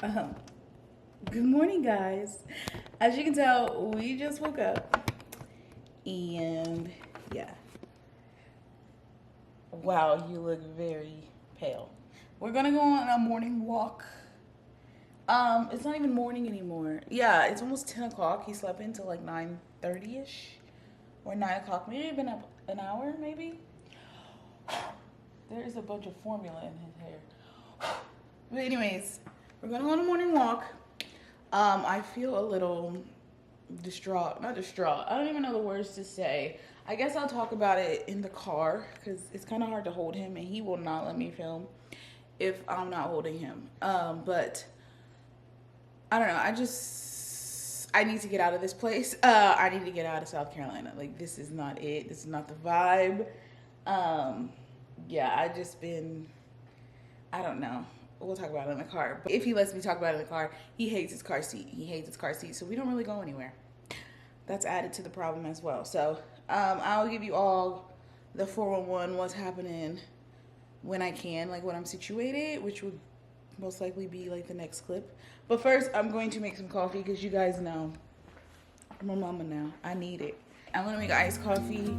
Um, Good morning, guys. As you can tell, we just woke up, and yeah. Wow, you look very pale. We're gonna go on a morning walk. It's not even morning anymore. Yeah, it's almost 10 o'clock. He slept until like 9:30ish or 9 o'clock. Maybe been up an hour, maybe. There is a bunch of formula in his hair. But anyways, we're gonna go on a morning walk. I feel a little distraught. Not distraught. I don't even know the words to say. I guess I'll talk about it in the car because it's kind of hard to hold him, and he will not let me film if I'm not holding him. But I don't know. I need to get out of this place. I need to get out of South Carolina. Like, this is not it. This is not the vibe. Yeah, I don't know. We'll talk about it in the car. But if he lets me talk about it in the car, he hates his car seat. He hates his car seat. So we don't really go anywhere. That's added to the problem as well. So I'll give you all the 411, what's happening when I can, like when I'm situated, which would most likely be like the next clip. But first, I'm going to make some coffee because you guys know I'm a mama now. I need it. I'm going to make iced coffee.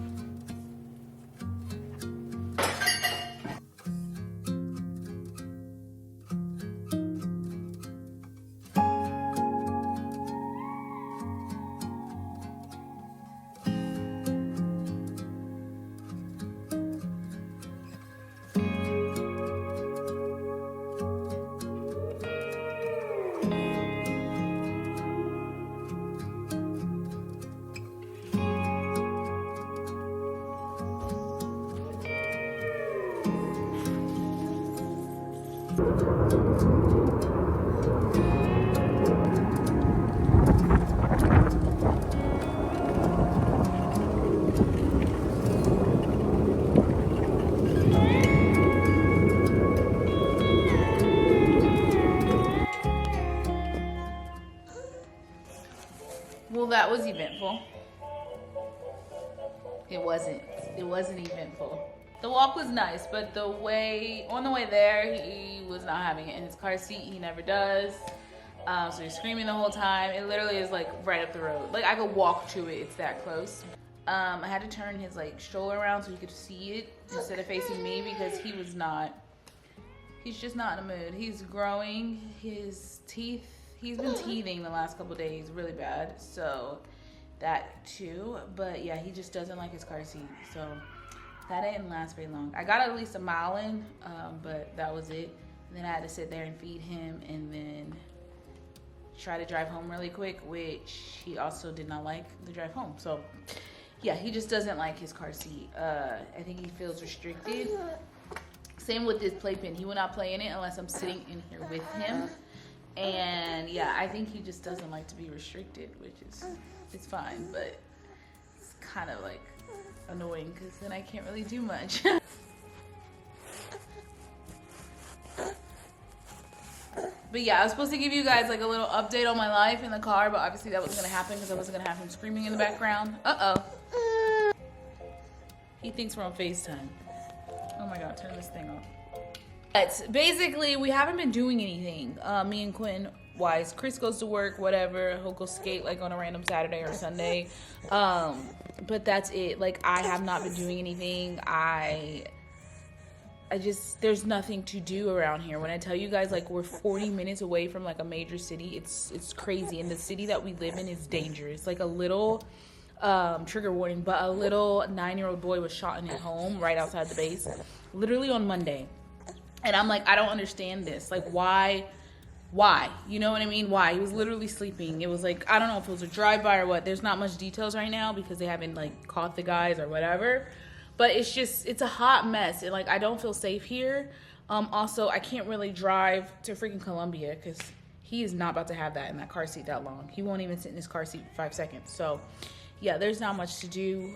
Well, that was eventful. It wasn't eventful. The walk was nice, but on the way there, he was not having it in his car seat. He never does. So he's screaming the whole time. It literally is like right up the road. Like I could walk to it. It's that close. I had to turn his like stroller around so he could see it instead of facing me because he's just not in the mood. He's growing his teeth. He's been teething the last couple days really bad. So that too. But yeah, he just doesn't like his car seat. So that didn't last very long. I got at least a mile in, but that was it. And then I had to sit there and feed him and then try to drive home really quick, which he also did not like the drive home. So yeah, he just doesn't like his car seat. I think he feels restricted. Same with this playpen. He will not play in it unless I'm sitting in here with him. And yeah, I think he just doesn't like to be restricted, which is, it's fine, but it's kind of like annoying because then I can't really do much. But yeah, I was supposed to give you guys like a little update on my life in the car, but obviously that wasn't gonna happen because I wasn't gonna have him screaming in the background. Uh-oh. He thinks we're on FaceTime. Oh my God, turn this thing off. But basically, we haven't been doing anything. Me and Quinn wise. Chris goes to work, whatever. He'll go skate like on a random Saturday or Sunday. But that's it. Like, I have not been doing anything. There's nothing to do around here. When I tell you guys, like, we're 40 minutes away from like a major city, it's crazy. And the city that we live in is dangerous. Like a little, trigger warning, but a little 9-year-old boy was shot in his home right outside the base, literally on Monday. And I'm like, I don't understand this. Like, why? You know what I mean? Why? He was literally sleeping. It was like, I don't know if it was a drive-by or what. There's not much details right now because they haven't, like, caught the guys or whatever. But it's a hot mess. And, like, I don't feel safe here. Also, I can't really drive to freaking Columbia because he is not about to have that in that car seat that long. He won't even sit in his car seat for 5 seconds. So, yeah, there's not much to do.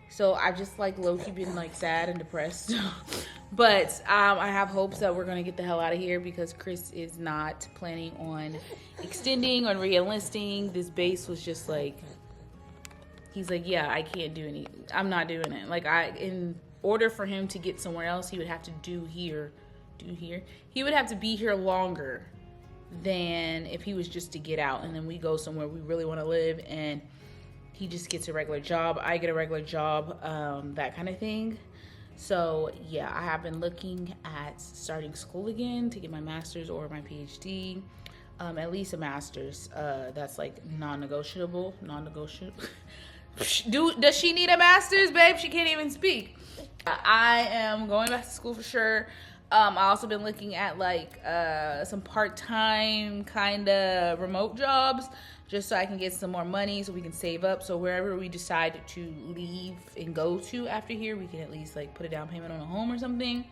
So I've just like low-key been like sad and depressed. But I have hopes that we're gonna get the hell out of here because Chris is not planning on extending or re-enlisting. This base was just like, he's like, yeah, I can't do I'm not doing it. Like in order for him to get somewhere else, he would have to do here do here. He would have to be here longer than if he was just to get out, and then we go somewhere we really want to live, and he just gets a regular job, I get a regular job, that kind of thing. So yeah, I have been looking at starting school again to get my master's or my PhD, at least a master's. That's like non-negotiable. Does she need a master's, babe? She can't even speak. I am going back to school for sure. I also been looking at like some part-time kind of remote jobs, just so I can get some more money so we can save up. So wherever we decide to leave and go to after here, we can at least like put a down payment on a home or something.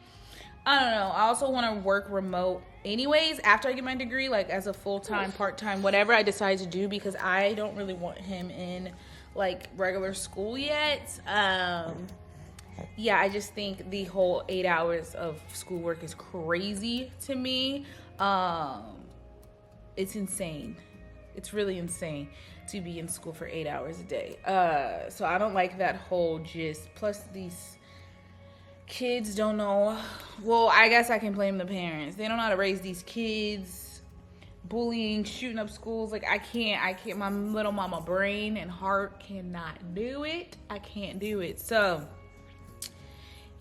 I don't know. I also want to work remote anyways after I get my degree, like as a full-time, part-time, whatever I decide to do, because I don't really want him in like regular school yet. Yeah, I just think the whole 8 hours of schoolwork is crazy to me. It's insane. It's really insane to be in school for 8 hours a day. So I don't like that whole gist. Plus these kids don't know. Well, I guess I can blame the parents. They don't know how to raise these kids. Bullying, shooting up schools. Like I can't. My little mama brain and heart cannot do it. I can't do it. So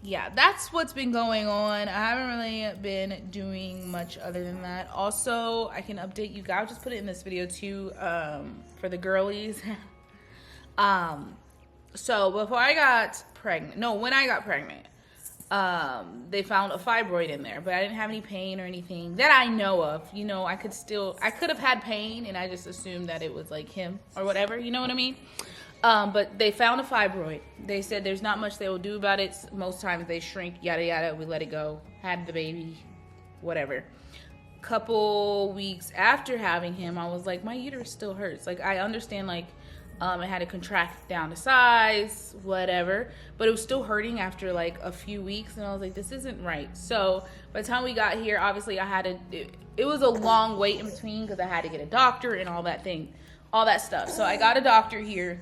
yeah, that's what's been going on. I haven't really been doing much other than that. Also, I can update you guys. I'll just put it in this video too, for the girlies. So before I got pregnant, when I got pregnant, they found a fibroid in there, but I didn't have any pain or anything that I know of. You know, I could have had pain, and I just assumed that it was like him or whatever. You know what I mean? But they found a fibroid. They said there's not much they will do about it. Most times they shrink, yada yada. We let it go. Had the baby, whatever. Couple weeks after having him, I was like, my uterus still hurts. Like I understand, like it had to contract down to size, whatever, but it was still hurting after like a few weeks, and I was like, this isn't right. So by the time we got here, obviously I had to. It was a long wait in between because I had to get a doctor and all that stuff. So I got a doctor here.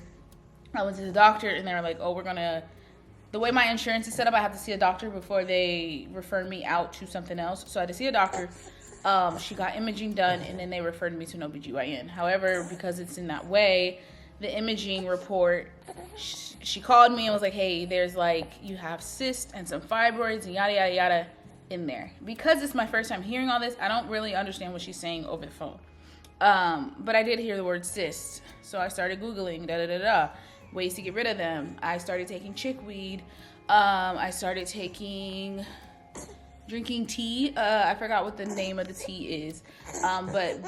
I went to the doctor, and they were like, oh, the way my insurance is set up, I have to see a doctor before they refer me out to something else. So I had to see a doctor. She got imaging done, and then they referred me to an OBGYN. However, because it's in that way, the imaging report, she called me and was like, hey, there's like, you have cysts and some fibroids and yada, yada, yada in there. Because it's my first time hearing all this, I don't really understand what she's saying over the phone. But I did hear the word cysts. So I started Googling, ways to get rid of them. I started taking chickweed. I started drinking tea. I forgot what the name of the tea is. But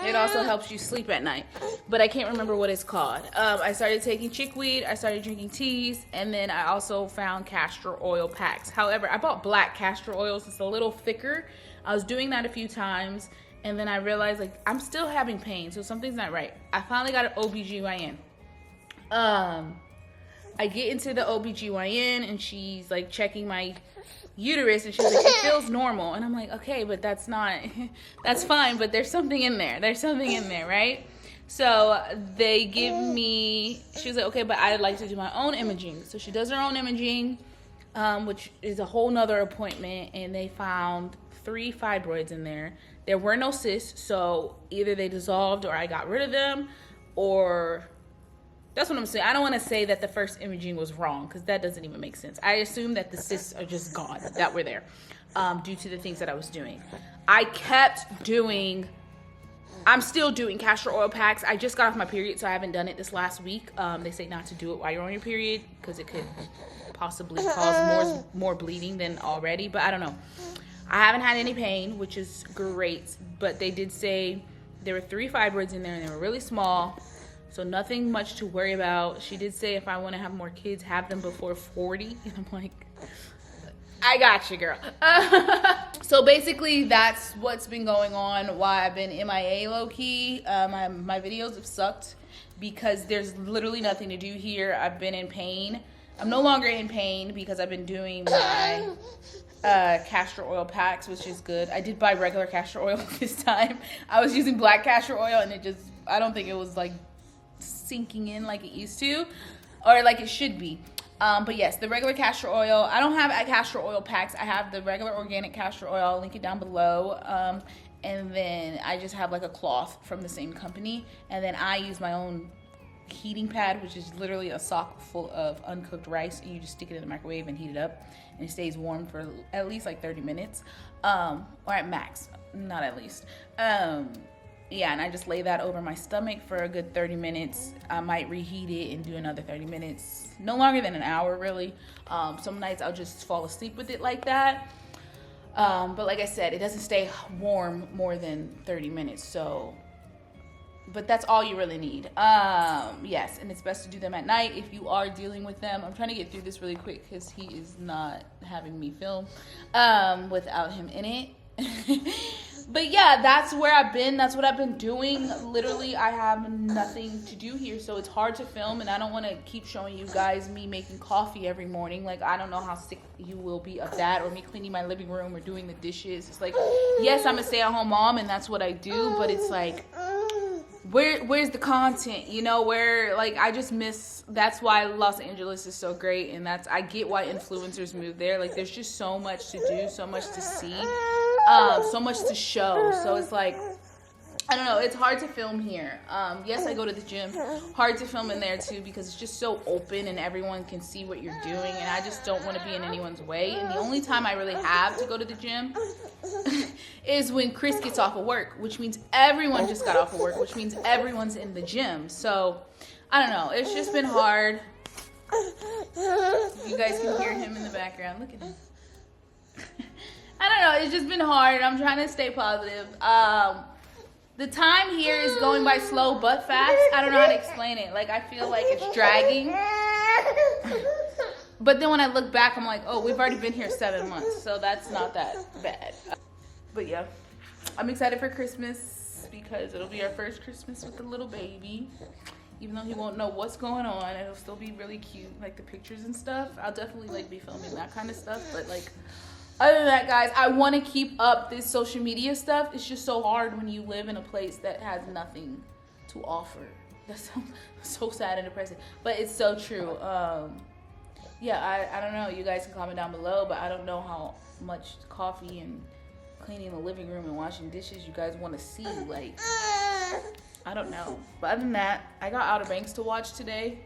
it also helps you sleep at night. But I can't remember what it's called. I started taking chickweed. I started drinking teas. And then I also found castor oil packs. However, I bought black castor oils. It's a little thicker. I was doing that a few times. And then I realized, like, I'm still having pain. So something's not right. I finally got an OBGYN. I get into the OBGYN, and she's like checking my uterus, and she's like, it feels normal. And I'm like, okay, but that's fine, but there's something in there. Right? So they give me, she was like, okay, but I'd like to do my own imaging. So she does her own imaging, which is a whole nother appointment, and they found 3 fibroids in there. There were no cysts, so either they dissolved or I got rid of them, or that's what I'm saying. I don't want to say that the first imaging was wrong, because that doesn't even make sense. I assume that the cysts are just gone that were there, due to the things that I was doing. I'm still doing castor oil packs. I just got off my period, so I haven't done it this last week. They say not to do it while you're on your period, because it could possibly cause more bleeding than already, but I don't know. I haven't had any pain, which is great, but they did say there were 3 fibroids in there, and they were really small. So nothing much to worry about. She did say if I want to have more kids, have them before 40. And I'm like, I got you, girl. So basically, that's what's been going on, why I've been MIA low-key. My videos have sucked because there's literally nothing to do here. I've been in pain. I'm no longer in pain because I've been doing my castor oil packs, which is good. I did buy regular castor oil this time. I was using black castor oil, and I don't think it was like sinking in like it used to, or like it should be. But yes, the regular castor oil. I don't have castor oil packs. I have the regular organic castor oil. I'll link it down below. And then I just have like a cloth from the same company. And then I use my own heating pad, which is literally a sock full of uncooked rice, and you just stick it in the microwave and heat it up, and it stays warm for at least like 30 minutes, or at max, not at least. Yeah, and I just lay that over my stomach for a good 30 minutes. I might reheat it and do another 30 minutes, no longer than an hour really. Some nights I'll just fall asleep with it like that. But like I said, it doesn't stay warm more than 30 minutes, so, but that's all you really need. Yes, and it's best to do them at night if you are dealing with them. I'm trying to get through this really quick because he is not having me film without him in it. But yeah, that's where I've been. That's what I've been doing. Literally, I have nothing to do here, so it's hard to film, and I don't want to keep showing you guys me making coffee every morning. Like, I don't know how sick you will be of that, or me cleaning my living room or doing the dishes. It's like, yes, I'm a stay-at-home mom, and that's what I do, but it's like, where's the content, you know? Where, like, I just miss, that's why Los Angeles is so great, and that's, I get why influencers move there. Like, there's just so much to do, so much to see, so much to show. So it's like, I don't know, it's hard to film here. Yes, I go to the gym. Hard to film in there too because it's just so open and everyone can see what you're doing, and I just don't want to be in anyone's way. And the only time I really have to go to the gym is when Chris gets off of work, which means everyone just got off of work, which means everyone's in the gym. So I don't know, it's just been hard. You guys can hear him in the background. Look at him. I don't know, it's just been hard. I'm trying to stay positive. The time here is going by slow but fast. I don't know how to explain it. Like, I feel like it's dragging. But then when I look back, I'm like, oh, we've already been here 7 months. So that's not that bad. But yeah, I'm excited for Christmas because it'll be our first Christmas with the little baby. Even though he won't know what's going on, it'll still be really cute. Like the pictures and stuff. I'll definitely like be filming that kind of stuff. But like, other than that, guys, I want to keep up this social media stuff. It's just so hard when you live in a place that has nothing to offer. That's so sad and depressing, but it's so true. Yeah, I don't know. You guys can comment down below, but I don't know how much coffee and cleaning the living room and washing dishes you guys want to see. Like, I don't know. But other than that, I got Outer Banks to watch today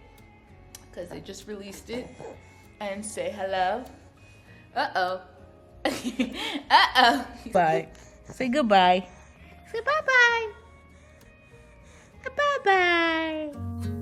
because they just released it. And say hello. Uh-oh. Uh-oh. Bye. Say goodbye. Say bye-bye. Bye-bye.